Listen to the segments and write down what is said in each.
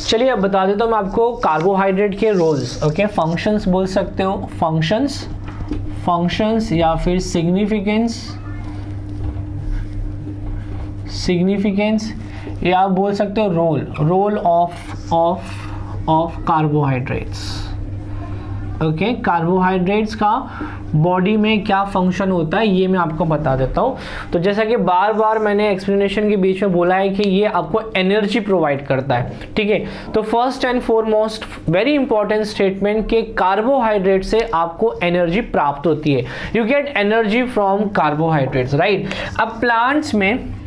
चलिए अब बता देता हूँ मैं आपको कार्बोहाइड्रेट के रोल्स। ओके, फंक्शंस बोल सकते हो, फंक्शंस या फिर सिग्निफिकेंस या आप बोल सकते हो role of carbohydrates. Okay, carbohydrates का बॉडी में क्या फंक्शन होता है ये मैं आपको बता देता हूँ। तो जैसा कि बार बार मैंने एक्सप्लेनेशन के बीच में बोला है कि ये आपको एनर्जी प्रोवाइड करता है, ठीक है। तो first and foremost very important statement कि कार्बोहाइड्रेट से आपको एनर्जी प्राप्त होती है। You get energy from carbohydrates, right. अब प्लांट्स में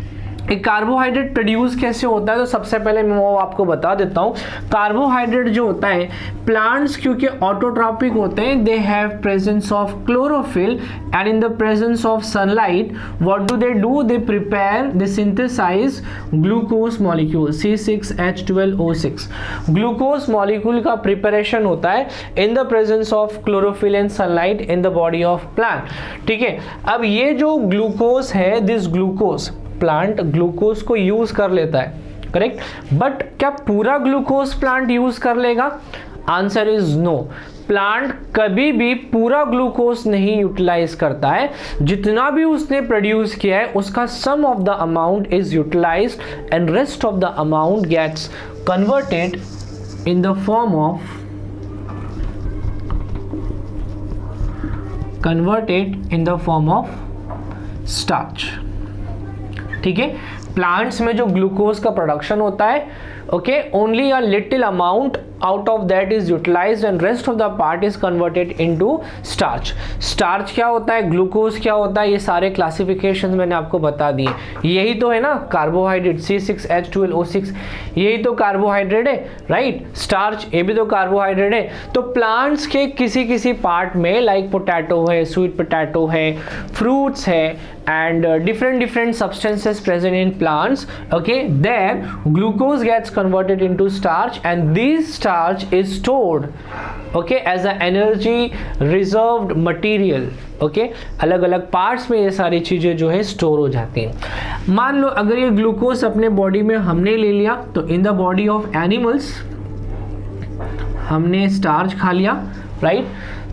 एक कार्बोहाइड्रेट प्रोड्यूस कैसे होता है, तो सबसे पहले मैं वो आपको बता देता हूँ। कार्बोहाइड्रेट जो होता है, प्लांट्स क्योंकि ऑटोट्रॉपिक होते हैं, they have presence of chlorophyll and in the presence of sunlight what do, they prepare, they synthesize glucose molecule C6H12O6। Glucose molecule का प्रिपरेशन होता है in the presence of chlorophyll and sunlight in the body of plant, ठीक है। अब ये जो ग्लूकोज है, दिस ग्लूकोज, प्लांट ग्लूकोज को यूज कर लेता है, करेक्ट। बट क्या पूरा ग्लूकोज प्लांट यूज कर लेगा? Answer is no. प्लांट कभी भी पूरा ग्लूकोज नहीं यूटिलाइज करता है। जितना भी उसने प्रोड्यूस किया है उसका some of the amount is utilized and rest of the amount gets converted in the form of starch, ठीक है। प्लांट्स में जो ग्लूकोज का प्रोडक्शन होता है, okay, only a little amount out of that is utilized and rest of the part is converted into starch. Starch क्या होता है, ग्लूकोज क्या होता है, ये सारे क्लासिफिकेशन मैंने आपको बता दिए। यही तो है ना कार्बोहाइड्रेट, C6H12O6, यही तो कार्बोहाइड्रेट है, राइट। स्टार्च ये भी तो कार्बोहाइड्रेट है। तो प्लांट्स के किसी किसी पार्ट में, लाइक पोटैटो है, स्वीट पोटैटो है, फ्रूट्स है, and different substances present in plants, okay, there glucose gets converted into starch and this starch is stored, okay, as a energy reserved material, okay। अलग अलग parts में ये सारी चीजें जो है स्टोर हो जाती हैं। मान लो अगर ये ग्लूकोज अपने बॉडी में हमने ले लिया, तो इन द बॉडी ऑफ एनिमल्स हमने स्टार्च खा लिया, राइट।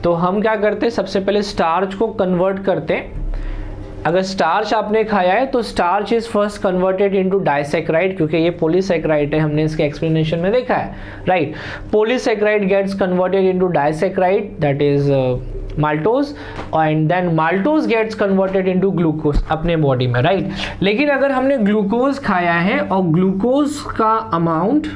तो हम क्या करते, सबसे पहले स्टार्च को कन्वर्ट करते। अगर स्टार्च आपने खाया है तो starch is first converted into disaccharide, क्योंकि ये पॉलीसैकेराइड है, हमने इसके एक्सप्लेनेशन में देखा है, right. Polysaccharide gets converted into disaccharide, that is maltose, and then maltose gets converted into glucose अपने बॉडी में, राइट। लेकिन अगर हमने ग्लूकोज खाया है और ग्लूकोज का अमाउंट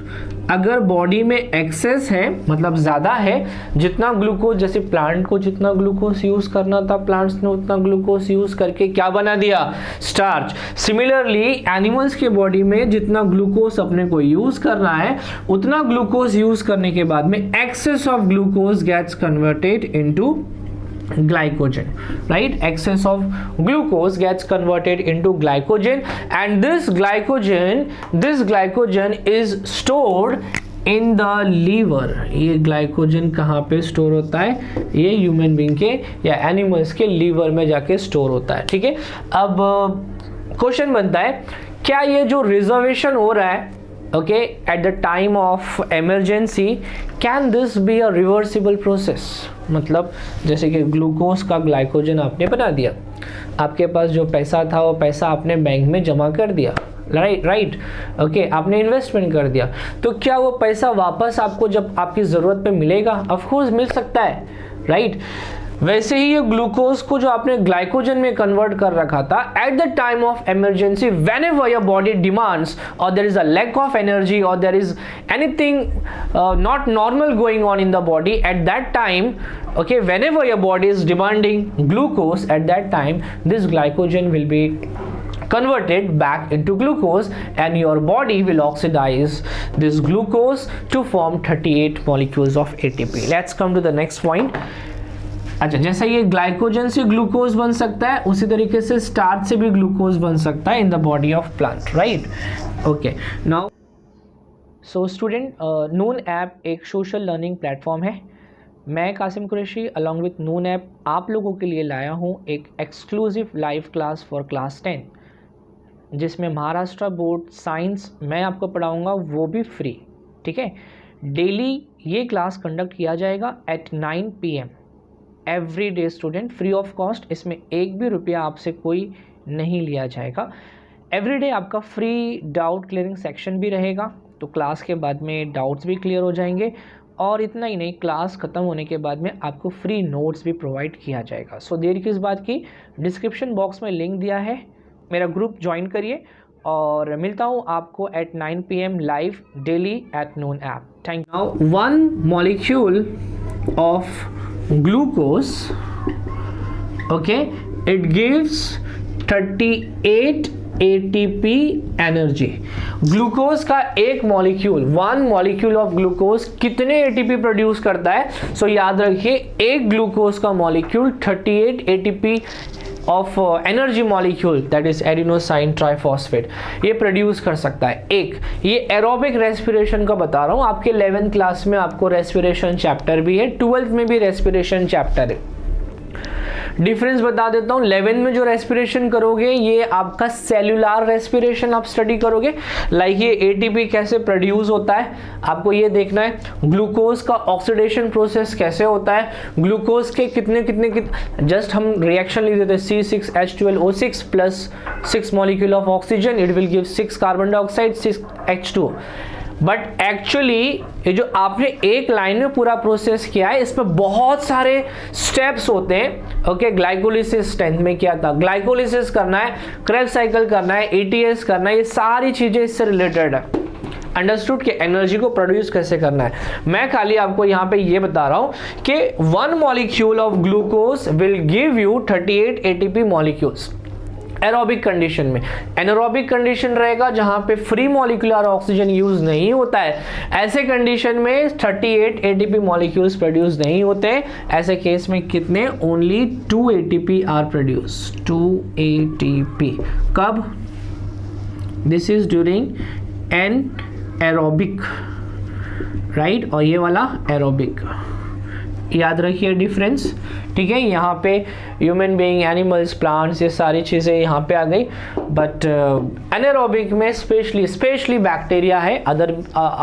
अगर बॉडी में एक्सेस है, मतलब ज्यादा है, जितना ग्लूकोज, जैसे प्लांट को जितना ग्लूकोज यूज करना था प्लांट्स ने उतना ग्लूकोज यूज करके क्या बना दिया, स्टार्च। सिमिलरली एनिमल्स के बॉडी में जितना ग्लूकोज अपने को यूज करना है उतना ग्लूकोज यूज करने के बाद में excess of glucose gets converted into glycogen, right? Excess of glucose gets converted into glycogen and this glycogen is stored in the liver। ये ग्लाइकोजन कहाँ पे स्टोर होता है, ये ह्यूमन बीइंग के या एनिमल्स के लीवर में जाके स्टोर होता है, ठीक है। अब क्वेश्चन बनता है, क्या ये जो रिजर्वेशन हो रहा है, okay, eight the time of emergency, can this be a reversible process? मतलब जैसे कि ग्लूकोज का ग्लाइकोजन आपने बना दिया, आपके पास जो पैसा था वो पैसा आपने बैंक में जमा कर दिया, राइट, ओके, आपने इन्वेस्टमेंट कर दिया, तो क्या वो पैसा वापस आपको जब आपकी ज़रूरत पे मिलेगा? ऑफ कोर्स मिल सकता है, राइट। वैसे ही ये ग्लूकोज को जो आपने ग्लाइकोजन में कन्वर्ट कर रखा था, at the time of emergency, whenever your body demands और there is a lack of energy और there is anything not normal going on in the body, at that time, okay, whenever your body is demanding glucose, at that time this glycogen will be converted back into glucose and your body will oxidize this glucose to form 38 molecules of ATP। let's come to the next point। अच्छा, जैसा ये glycogen से glucose बन सकता है उसी तरीके से स्टार्च से भी ग्लूकोज बन सकता है in the body of plant, right. Okay, now so student, Noon app एक सोशल लर्निंग प्लेटफॉर्म है। मैं Qasim Qureshi along with Noon app आप लोगों के लिए लाया हूँ एक exclusive live class for class 10, जिसमें महाराष्ट्र बोर्ड साइंस मैं आपको पढ़ाऊँगा, वो भी फ्री, ठीक है। डेली ये क्लास कंडक्ट किया जाएगा at 9 PM every day student, free of cost. इसमें एक भी रुपया आपसे कोई नहीं लिया जाएगा। एवरी डे आपका फ्री डाउट क्लियरिंग सेक्शन भी रहेगा, तो क्लास के बाद में डाउट्स भी क्लियर हो जाएंगे। और इतना ही नहीं, क्लास ख़त्म होने के बाद में आपको फ्री नोट्स भी प्रोवाइड किया जाएगा। सो देर किस बात की, डिस्क्रिप्शन बॉक्स में लिंक दिया है, मेरा ग्रुप ज्वाइन करिए और मिलता हूँ आपको at 9 PM live daily at Noon app. Thank you. Now 1 molecule of glucose, okay, it gives 38 ATP energy. Glucose का एक मॉलिक्यूल, 1 मॉलिक्यूल ऑफ ग्लूकोज कितने ATP प्रोड्यूस करता है? सो याद रखिए, एक ग्लूकोज का molecule 38 ATP of energy molecule, that is adenosine triphosphate, ये प्रोड्यूस कर सकता है एक। ये एरोबिक रेस्पिरेशन का बता रहा हूँ, आपके 11th क्लास में आपको रेस्पिरेशन चैप्टर भी है, 12th में भी रेस्पिरेशन चैप्टर है। डिफरेंस बता देता हूँ, 11 में जो रेस्पिरेशन करोगे ये आपका सेल्यूलर रेस्पिरेशन आप स्टडी करोगे, लाइक ये ATP कैसे प्रोड्यूस होता है आपको ये देखना है। ग्लूकोज का ऑक्सीडेशन प्रोसेस कैसे होता है, ग्लूकोज के कितने जस्ट हम रिएक्शन लिख देते हैं, C6H12O6 plus 6 molecule of oxygen, it will give 6 carbon dioxide 6 H2। But actually ये जो आपने एक लाइन में पूरा प्रोसेस किया है, इसमें बहुत सारे स्टेप्स होते हैं। ओके, ग्लाइकोलिसिस 10th में किया था, ग्लाइकोलिसिस करना है, क्रेब्स साइकिल करना है, ATS करना है, ये सारी चीजें इससे रिलेटेड है। अंडरस्टूड कि एनर्जी को प्रोड्यूस कैसे करना है। मैं खाली आपको यहाँ पे ये बता रहा हूँ कि 1 molecule of glucose will give you 38 ATP molecules aerobic condition में। एनारोबिक कंडीशन रहेगा जहां पे फ्री मॉलिक्यूलर ऑक्सीजन यूज नहीं होता है, ऐसे कंडीशन में 38 ATP मॉलिक्यूल्स प्रोड्यूस नहीं होते। ऐसे केस में कितने, only 2 ATP are produce, 2 ATP। कब? This is during an aerobic, right, और ये वाला एरोबिक। याद रखिए डिफरेंस, ठीक है। यहाँ पे ह्यूमन बीइंग, एनिमल्स, प्लांट्स, ये सारी चीज़ें यहाँ पे आ गई। बट एनारोबिक में स्पेशली बैक्टीरिया है, अदर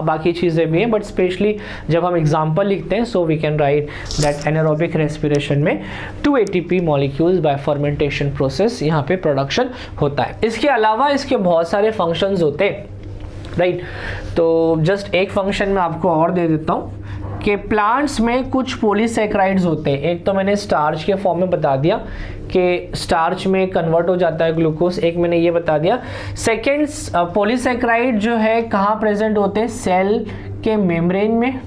बाकी चीज़ें भी हैं, बट स्पेशली जब हम एग्जांपल लिखते हैं, so we can write that anaerobic respiration में 2 ATP molecules by fermentation process यहाँ पे प्रोडक्शन होता है। इसके अलावा इसके बहुत सारे फंक्शंस होते हैं, राइट। तो जस्ट एक फंक्शन में आपको और दे देता हूँ कि प्लांट्स में कुछ पॉलीसैकेराइड्स होते हैं। एक तो मैंने स्टार्च के फॉर्म में बता दिया कि स्टार्च में कन्वर्ट हो जाता है ग्लूकोज, एक मैंने ये बता दिया। सेकेंड, पॉलीसैकेराइड जो है कहाँ प्रेजेंट होते हैं, सेल के मेम्ब्रेन में।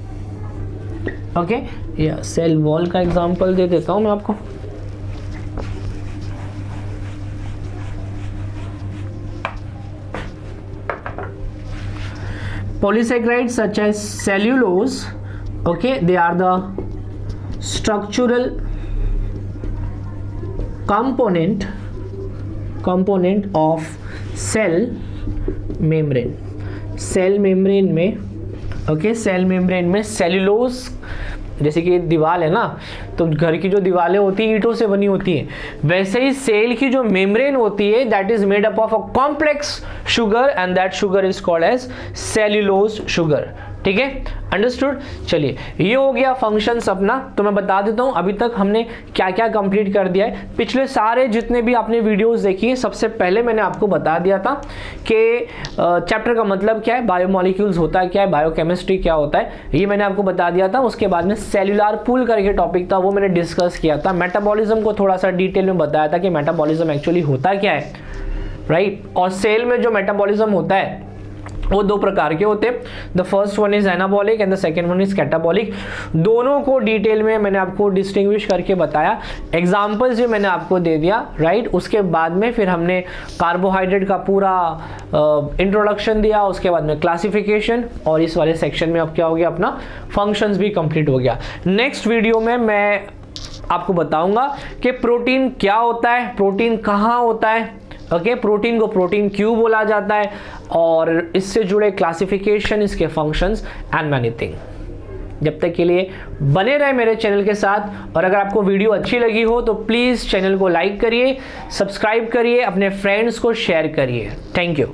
ओके, या सेल वॉल का एग्जांपल दे देता हूँ मैं आपको। Polysaccharides such as cellulose, okay, they are the structural component of cell membrane. Cell membrane में, ओके, सेल मेम्ब्रेन में सेल्यूलोज, जैसे कि दीवार है ना, तो घर की जो दीवारें होती है ईंटों से बनी होती है, वैसे ही सेल की जो मेम्ब्रेन होती है that is made up of a complex sugar and that sugar is called as cellulose sugar. ठीक है, अंडरस्टूड। चलिए, ये हो गया फंक्शंस अपना। तो मैं बता देता हूँ अभी तक हमने क्या क्या कंप्लीट कर दिया है। पिछले सारे जितने भी आपने वीडियोस देखी है, सबसे पहले मैंने आपको बता दिया था कि चैप्टर का मतलब क्या है, बायोमोलिक्यूल्स होता है क्या है, बायोकेमिस्ट्री क्या होता है, ये मैंने आपको बता दिया था। उसके बाद में सेल्यूलर पूल करके टॉपिक था, वो मैंने डिस्कस किया था। मेटाबॉलिज्म को थोड़ा सा डिटेल में बताया था कि मेटाबॉलिज्म एक्चुअली होता क्या है, राइट। और सेल में जो मेटाबॉलिज्म होता है वो दो प्रकार के होते हैं। The first one is anabolic and the second one is catabolic. दोनों को डिटेल में मैंने आपको डिस्टिंग्विश करके बताया, एग्जांपल्स भी मैंने आपको दे दिया, राइट। उसके बाद में फिर हमने कार्बोहाइड्रेट का पूरा इंट्रोडक्शन दिया, उसके बाद में क्लासिफिकेशन, और इस वाले सेक्शन में अब क्या हो गया, अपना फंक्शंस भी कंप्लीट हो गया। नेक्स्ट वीडियो में मैं आपको बताऊंगा कि प्रोटीन क्या होता है, प्रोटीन कहाँ होता है, ओके, प्रोटीन को प्रोटीन क्यों बोला जाता है, और इससे जुड़े क्लासिफिकेशन, इसके फंक्शंस एंड मैनी थिंग। जब तक के लिए बने रहे मेरे चैनल के साथ, और अगर आपको वीडियो अच्छी लगी हो तो प्लीज चैनल को लाइक करिए, सब्सक्राइब करिए, अपने फ्रेंड्स को शेयर करिए। Thank you.